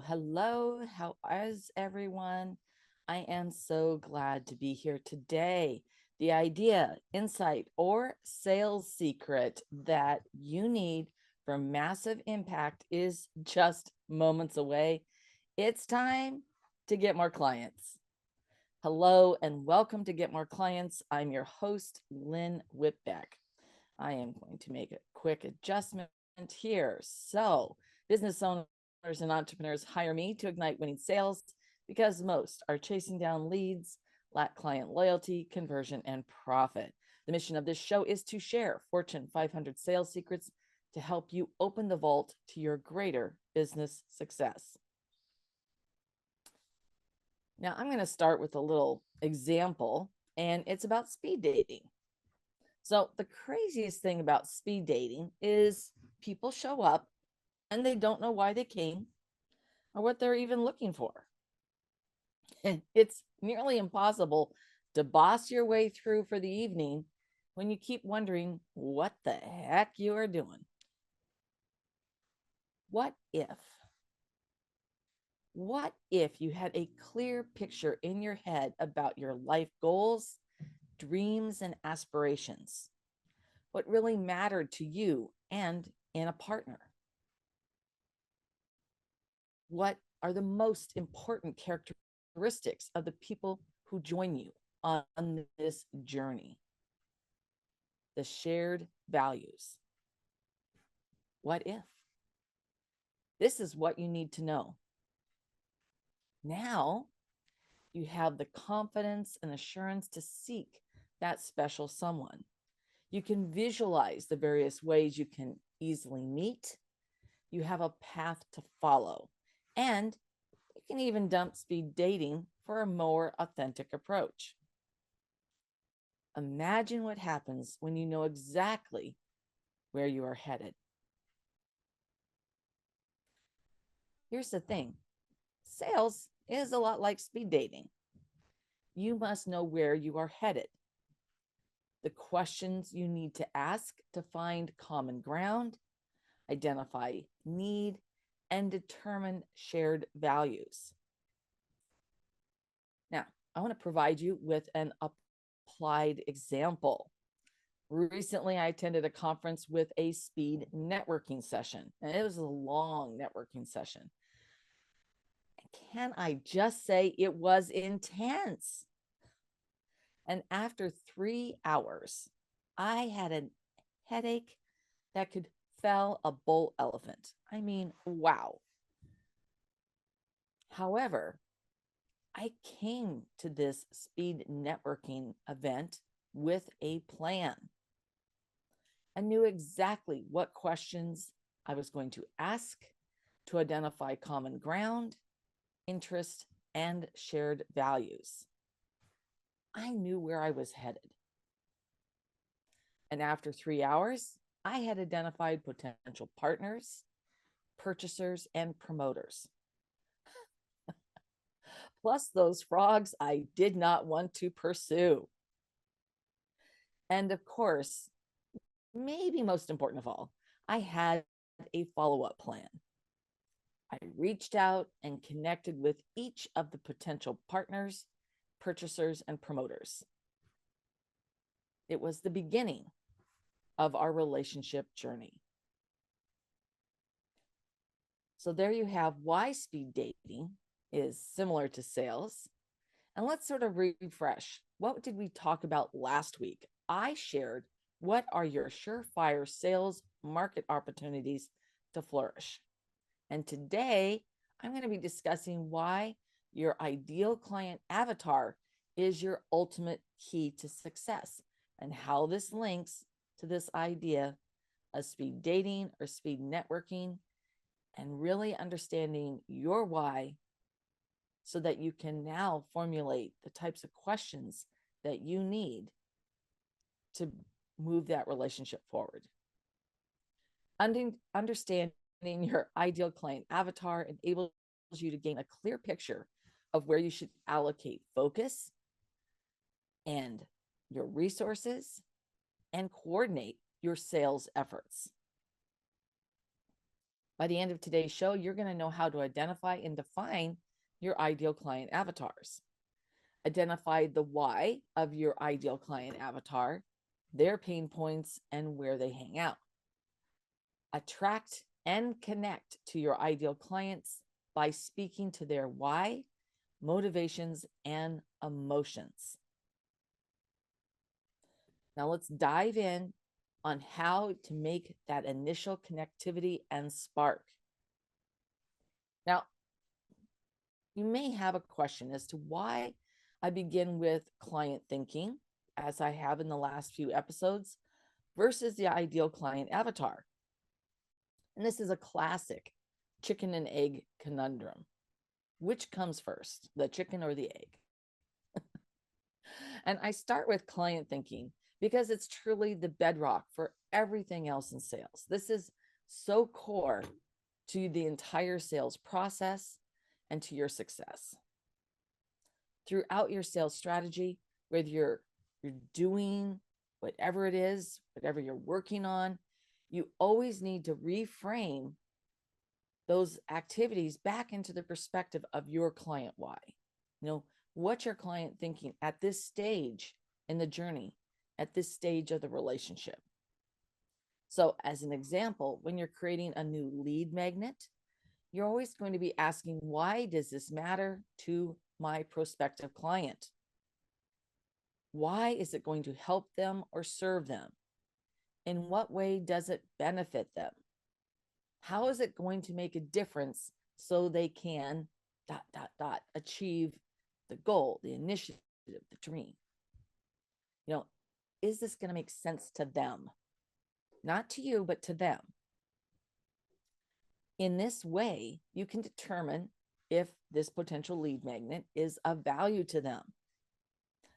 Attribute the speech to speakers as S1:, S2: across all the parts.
S1: Hello. How is everyone? I am so glad to be here today. The idea, insight, or sales secret that you need for massive impact is just moments away. It's time to get more clients. Hello, and welcome to Get More Clients. I'm your host, Lynn Whitbeck. I am going to make a quick adjustment here. So, business owners and entrepreneurs hire me to ignite winning sales because most are chasing down leads, lack client loyalty, conversion, and profit. The mission of this show is to share Fortune 500 sales secrets to help you open the vault to your greater business success. Now, I'm going to start with a little example, and it's about speed dating. So, the craziest thing about speed dating is people show up and they don't know why they came or what they're even looking for. And it's nearly impossible to boss your way through for the evening when you keep wondering what the heck you are doing. What if you had a clear picture in your head about your life goals, dreams, and aspirations? What really mattered to you and in a partner? What are the most important characteristics of the people who join you on this journey? The shared values. What if? This is what you need to know. Now you have the confidence and assurance to seek that special someone. You can visualize the various ways you can easily meet. You have a path to follow. And you can even dump speed dating for a more authentic approach. Imagine what happens when you know exactly where you are headed. Here's the thing. Sales is a lot like speed dating. You must know where you are headed, the questions you need to ask to find common ground, identify need, and determine shared values. Now, I want to provide you with an applied example. Recently, I attended a conference with a speed networking session, and it was a long networking session. Can I just say it was intense? And after 3 hours, I had a headache that could fell a bull elephant. I mean, wow. However, I came to this speed networking event with a plan. I knew exactly what questions I was going to ask to identify common ground, interest, and shared values. I knew where I was headed. And after 3 hours, I had identified potential partners, purchasers, and promoters. Plus those frogs I did not want to pursue. And of course, maybe most important of all, I had a follow-up plan. I reached out and connected with each of the potential partners, purchasers, and promoters. It was the beginning of our relationship journey. So there you have why speed dating is similar to sales. And let's sort of refresh. What did we talk about last week? I shared what are your surefire sales market opportunities to flourish. And today, I'm going to be discussing why your ideal client avatar is your ultimate key to success and how this links to this idea of speed dating or speed networking and really understanding your why so that you can now formulate the types of questions that you need to move that relationship forward. Understanding your ideal client avatar enables you to gain a clear picture of where you should allocate focus and your resources and coordinate your sales efforts. By the end of today's show, you're going to know how to identify and define your ideal client avatars, identify the why of your ideal client avatar, their pain points, and where they hang out. Attract and connect to your ideal clients by speaking to their why, motivations, and emotions. Now let's dive in on how to make that initial connectivity and spark. Now, you may have a question as to why I begin with client thinking, as I have in the last few episodes, versus the ideal client avatar. And this is a classic chicken and egg conundrum. Which comes first, the chicken or the egg? And I start with client thinking because it's truly the bedrock for everything else in sales. This is so core to the entire sales process and to your success. Throughout your sales strategy, whether you're doing whatever it is, whatever you're working on, you always need to reframe those activities back into the perspective of your client why. What's your client thinking at this stage in the journey, at this stage of the relationship? So as an example, when you're creating a new lead magnet, you're always going to be asking, why does this matter to my prospective client? Why is it going to help them or serve them? In what way does it benefit them? How is it going to make a difference so they can ... achieve the goal, the initiative, the dream? Is this going to make sense to them? Not to you, but to them. In this way, you can determine if this potential lead magnet is of value to them.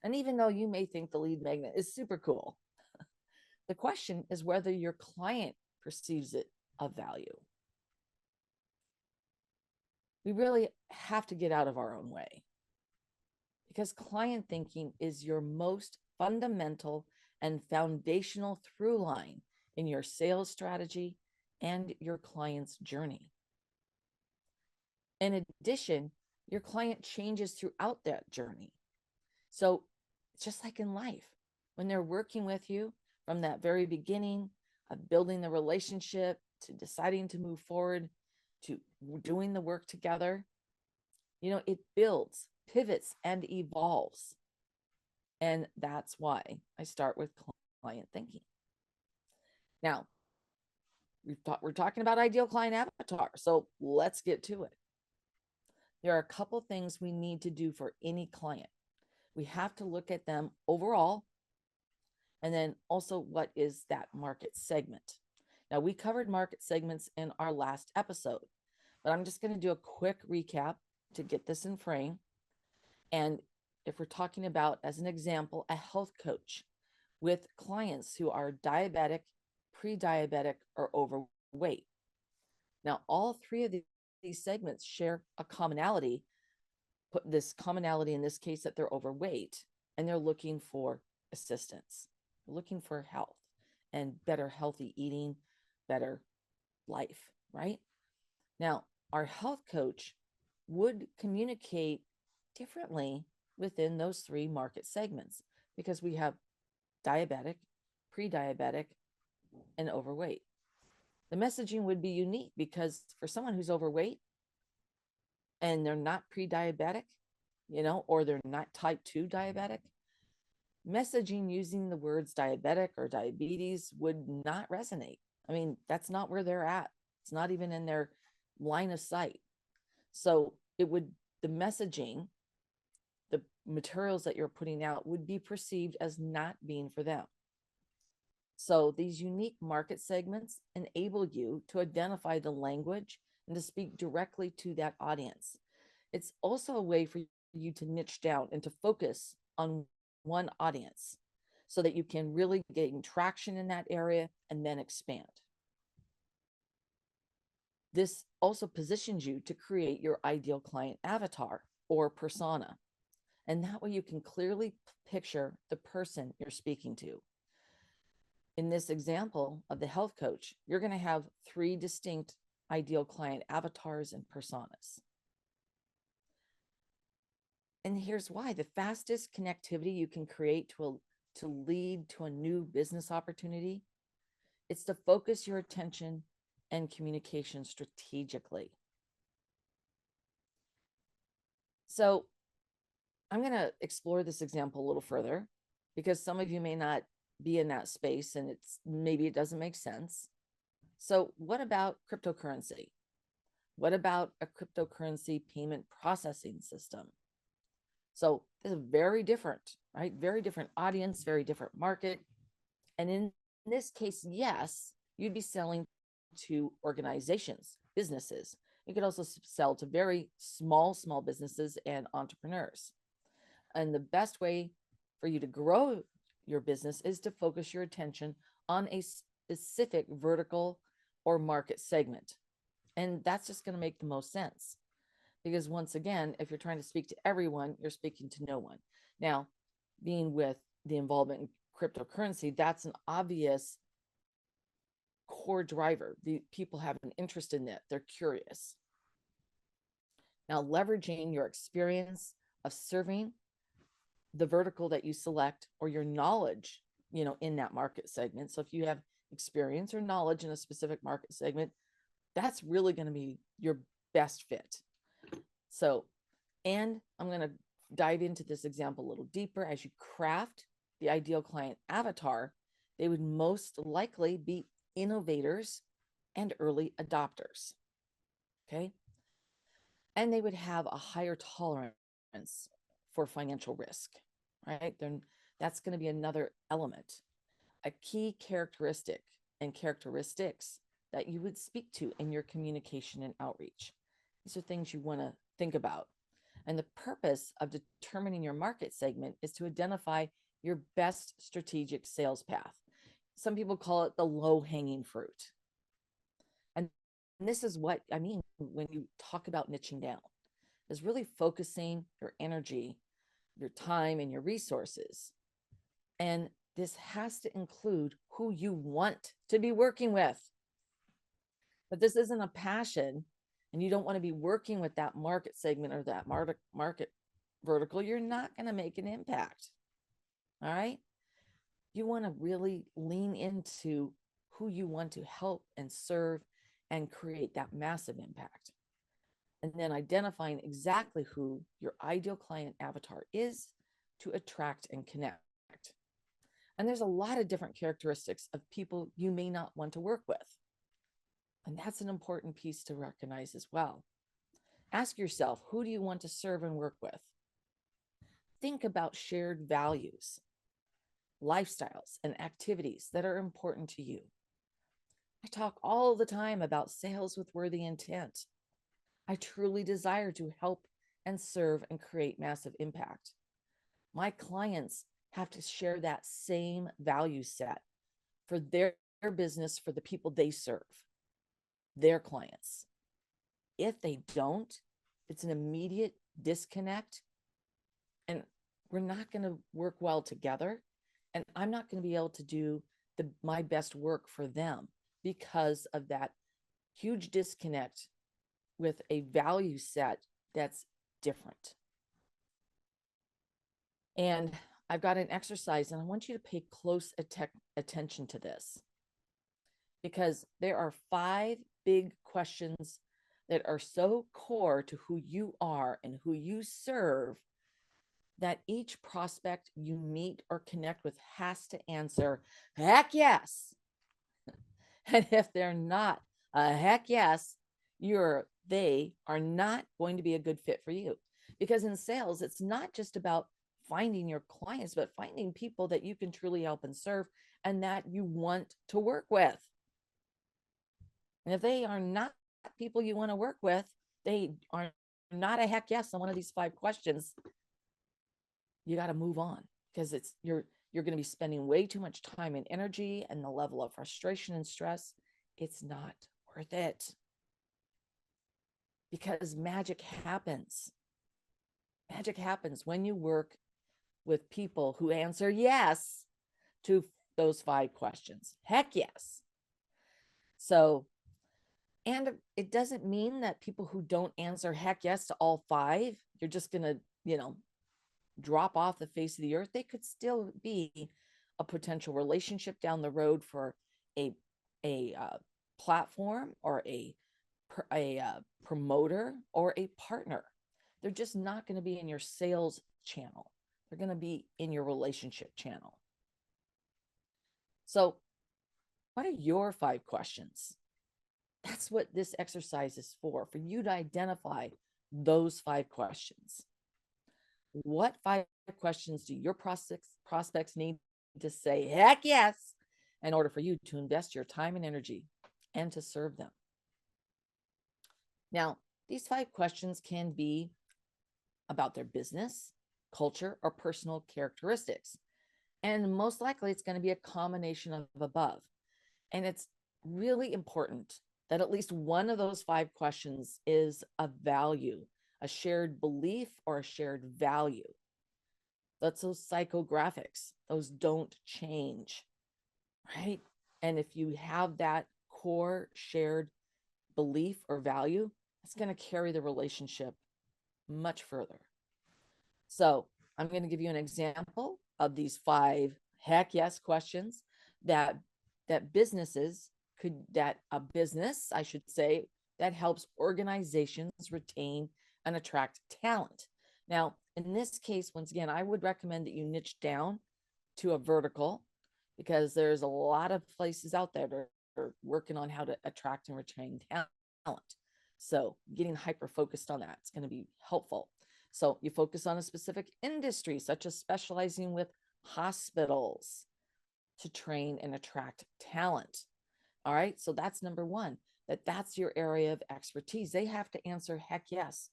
S1: And even though you may think the lead magnet is super cool, the question is whether your client perceives it of value. We really have to get out of our own way, because client thinking is your most fundamental and foundational through line in your sales strategy and your client's journey. In addition, your client changes throughout that journey. So it's just like in life, when they're working with you from that very beginning of building the relationship to deciding to move forward to doing the work together, it builds, pivots, and evolves. And that's why I start with client thinking. Now, we're talking about ideal client avatar, so let's get to it. There are a couple things we need to do for any client. We have to look at them overall, and then also what is that market segment. Now, we covered market segments in our last episode, but I'm just going to do a quick recap to get this in frame. And if we're talking about, as an example, a health coach with clients who are diabetic, pre-diabetic, or overweight. Now, all three of these segments share a commonality. Put this commonality in this case that they're overweight and they're looking for assistance, looking for health and better healthy eating, better life, right? Now, our health coach would communicate differently within those three market segments because we have diabetic, pre-diabetic, and overweight. The messaging would be unique because for someone who's overweight and they're not pre-diabetic, or they're not type 2 diabetic, messaging using the words diabetic or diabetes would not resonate. I mean, that's not where they're at. It's not even in their line of sight. So the messaging, the materials that you're putting out would be perceived as not being for them. So these unique market segments enable you to identify the language and to speak directly to that audience. It's also a way for you to niche down and to focus on one audience so that you can really gain traction in that area and then expand. This also positions you to create your ideal client avatar or persona. And that way you can clearly picture the person you're speaking to. In this example of the health coach, you're going to have three distinct ideal client avatars and personas. And here's why: the fastest connectivity you can create to lead to a new business opportunity, it's to focus your attention and communication strategically. So I'm going to explore this example a little further because some of you may not be in that space and maybe it doesn't make sense. So what about cryptocurrency? What about a cryptocurrency payment processing system? So this is very different, right? Very different audience, very different market. And in this case, yes, you'd be selling to organizations, businesses. You could also sell to very small businesses and entrepreneurs. And the best way for you to grow your business is to focus your attention on a specific vertical or market segment. And that's just going to make the most sense. Because once again, if you're trying to speak to everyone, you're speaking to no one. Now, being with the involvement in cryptocurrency, that's an obvious core driver. The people have an interest in it. They're curious. Now, leveraging your experience of serving the vertical that you select or your knowledge, in that market segment. So if you have experience or knowledge in a specific market segment, that's really going to be your best fit. So, and I'm going to dive into this example a little deeper. As you craft the ideal client avatar, they would most likely be innovators and early adopters. Okay. And they would have a higher tolerance for financial risk, right? That's going to be another element, a key characteristic and characteristics that you would speak to in your communication and outreach. These are things you want to think about. And the purpose of determining your market segment is to identify your best strategic sales path. Some people call it the low-hanging fruit. And this is what I mean when you talk about niching down, is really focusing your energy, your time, and your resources. And this has to include who you want to be working with. But this isn't a passion, and you don't want to be working with that market segment or that market vertical, you're not going to make an impact. All right. You want to really lean into who you want to help and serve and create that massive impact. And then identifying exactly who your ideal client avatar is to attract and connect. And there's a lot of different characteristics of people you may not want to work with. And that's an important piece to recognize as well. Ask yourself, who do you want to serve and work with? Think about shared values, lifestyles, and activities that are important to you. I talk all the time about sales with worthy intent. I truly desire to help and serve and create massive impact. My clients have to share that same value set for their business, for the people they serve, their clients. If they don't, it's an immediate disconnect, and we're not going to work well together. And I'm not going to be able to do my best work for them because of that huge disconnect with a value set that's different. And I've got an exercise, and I want you to pay close attention to this, because there are 5 big questions that are so core to who you are and who you serve that each prospect you meet or connect with has to answer, heck yes. And if they're not a heck yes, they are not going to be a good fit for you. Because in sales, it's not just about finding your clients, but finding people that you can truly help and serve and that you want to work with. And if they are not people you want to work with, they are not a heck yes on one of these 5 questions, you got to move on, because you're going to be spending way too much time and energy, and the level of frustration and stress, it's not worth it. Because magic happens. Magic happens when you work with people who answer yes to those 5 questions. Heck yes. So And it doesn't mean that people who don't answer heck yes to all five, you're just going to, drop off the face of the earth. They could still be a potential relationship down the road for a platform or a promoter or a partner. They're just not going to be in your sales channel. They're going to be in your relationship channel. So, what are your 5 questions? That's what this exercise is for you to identify those 5 questions. What 5 questions do your prospects need to say heck yes in order for you to invest your time and energy and to serve them? Now, these 5 questions can be about their business, culture, or personal characteristics. And most likely it's going to be a combination of above. And it's really important that at least one of those 5 questions is a value, a shared belief, or a shared value. That's those psychographics. Those don't change, right? And if you have that core shared belief or value, it's going to carry the relationship much further. So I'm going to give you an example of these 5 heck yes questions that businesses could, that a business, I should say, that helps organizations retain and attract talent. Now, in this case, once again, I would recommend that you niche down to a vertical, because there's a lot of places out there that are working on how to attract and retain talent. So getting hyper focused on that is going to be helpful. So you focus on a specific industry, such as specializing with hospitals to train and attract talent. All right. So that's number 1, that's your area of expertise. They have to answer heck yes.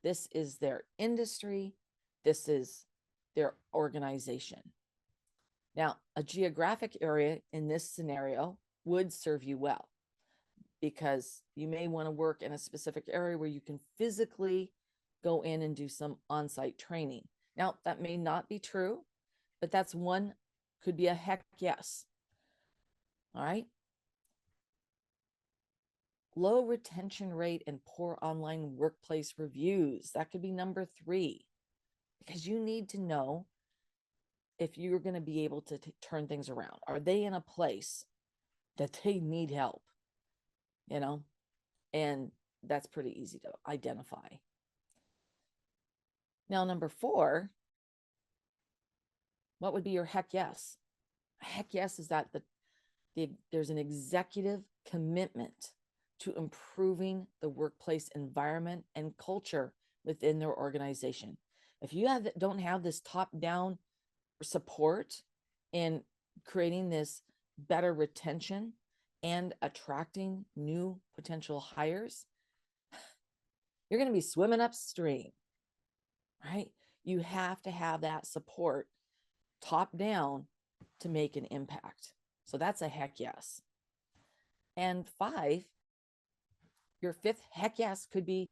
S1: This is their industry. This is their organization. Now, a geographic area in this scenario would serve you well, because you may want to work in a specific area where you can physically go in and do some on-site training. Now, that may not be true, but that's one, could be a heck yes. All right. Low retention rate and poor online workplace reviews. That could be number 3, because you need to know if you're going to be able to turn things around. Are they in a place that they need help? And that's pretty easy to identify. Now, number 4, what would be your heck yes? Heck yes is that there's an executive commitment to improving the workplace environment and culture within their organization. If you don't have this top-down support in creating this better retention and attracting new potential hires, you're going to be swimming upstream, right? You have to have that support top down to make an impact. So that's a heck yes. And 5, your 5th heck yes could be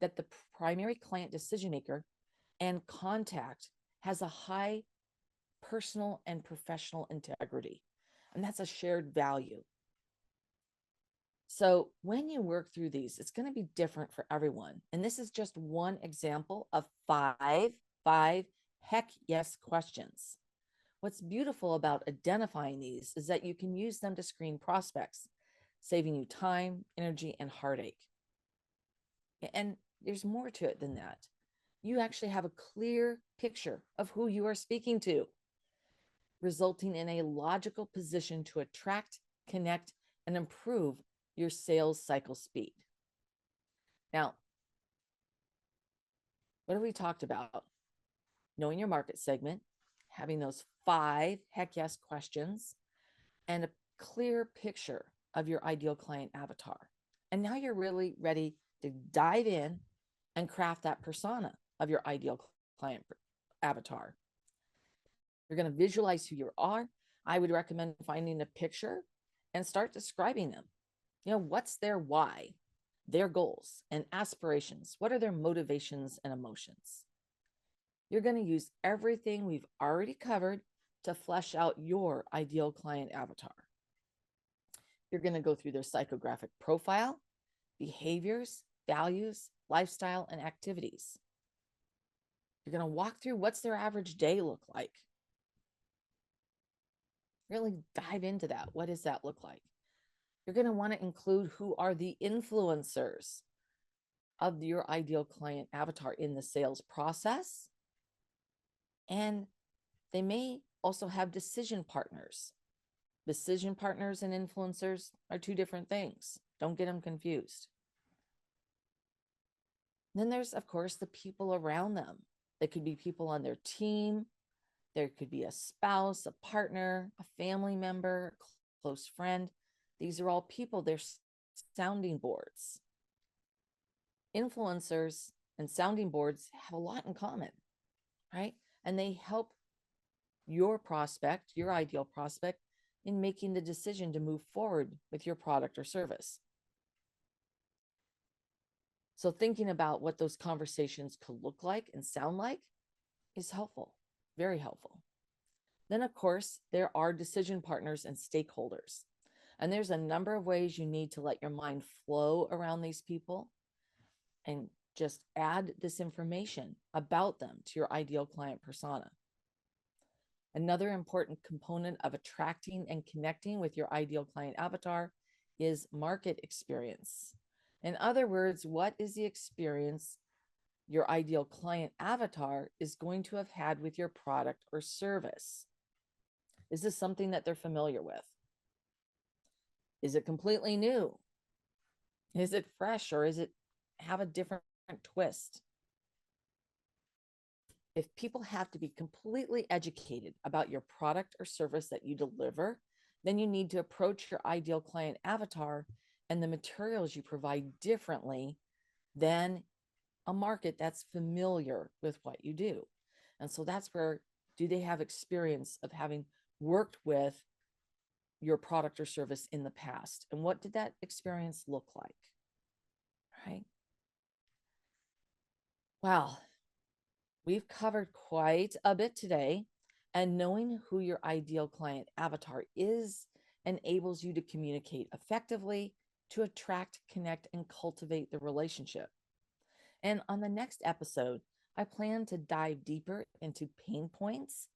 S1: that the primary client decision maker and contact has a high personal and professional integrity. And that's a shared value. So when you work through these, it's going to be different for everyone. And this is just one example of 5 heck yes questions. What's beautiful about identifying these is that you can use them to screen prospects, saving you time, energy, and heartache. And there's more to it than that. You actually have a clear picture of who you are speaking to, resulting in a logical position to attract, connect, and improve your sales cycle speed. Now, what have we talked about? Knowing your market segment, having those 5 heck yes questions, and a clear picture of your ideal client avatar. And now you're really ready to dive in and craft that persona of your ideal client avatar. You're going to visualize who you are. I would recommend finding a picture and start describing them. What's their why, their goals and aspirations? What are their motivations and emotions? You're going to use everything we've already covered to flesh out your ideal client avatar. You're going to go through their psychographic profile, behaviors, values, lifestyle, and activities. You're going to walk through what's their average day look like. Really dive into that. What does that look like? You're going to want to include who are the influencers of your ideal client avatar in the sales process. And they may also have decision partners. Decision partners and influencers are two different things. Don't get them confused. Then there's, of course, the people around them. They could be people on their team. There could be a spouse, a partner, a family member, a close friend. These are all people. They're sounding boards. Influencers and sounding boards have a lot in common, right? And they help your prospect, your ideal prospect, in making the decision to move forward with your product or service. So thinking about what those conversations could look like and sound like is helpful, very helpful. Then, of course, there are decision partners and stakeholders. And there's a number of ways you need to let your mind flow around these people and just add this information about them to your ideal client persona. Another important component of attracting and connecting with your ideal client avatar is market experience. In other words, what is the experience your ideal client avatar is going to have had with your product or service? Is this something that they're familiar with? Is it completely new? Is it fresh, or is it have a different twist? If people have to be completely educated about your product or service that you deliver, then you need to approach your ideal client avatar and the materials you provide differently than a market that's familiar with what you do. And so that's where, do they have experience of having worked with your product or service in the past? And what did that experience look like? Right? Wow. We've covered quite a bit today, and knowing who your ideal client avatar is enables you to communicate effectively to attract, connect, and cultivate the relationship. And on the next episode, I plan to dive deeper into pain points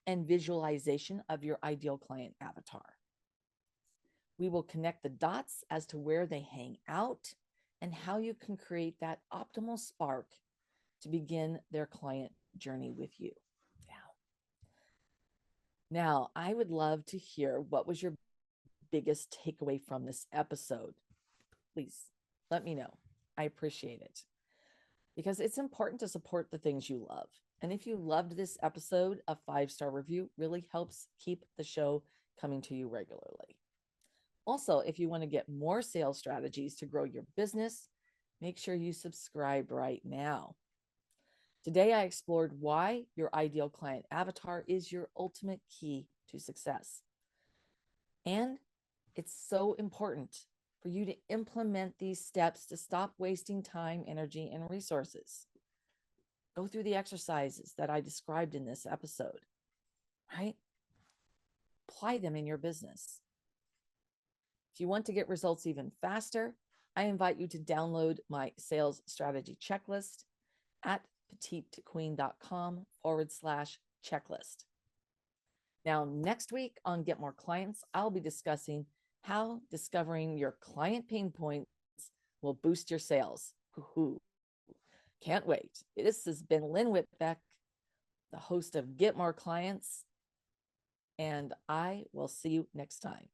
S1: and visualization of your ideal client avatar. We will connect the dots as to where they hang out and how you can create that optimal spark to begin their client journey with you. Now, I would love to hear what was your biggest takeaway from this episode. Please let me know. I appreciate it because it's important to support the things you love. And if you loved this episode, a 5-star review really helps keep the show coming to you regularly. Also, if you want to get more sales strategies to grow your business, make sure you subscribe right now. Today, I explored why your ideal client avatar is your ultimate key to success. And it's so important for you to implement these steps to stop wasting time, energy, and resources. Go through the exercises that I described in this episode, right? Apply them in your business. If you want to get results even faster, I invite you to download my sales strategy checklist at petitequeen.com/checklist. Now, next week on Get More Clients, I'll be discussing how discovering your client pain points will boost your sales. Can't wait. This has been Lynn Whitbeck, the host of Get More Clients, and I will see you next time.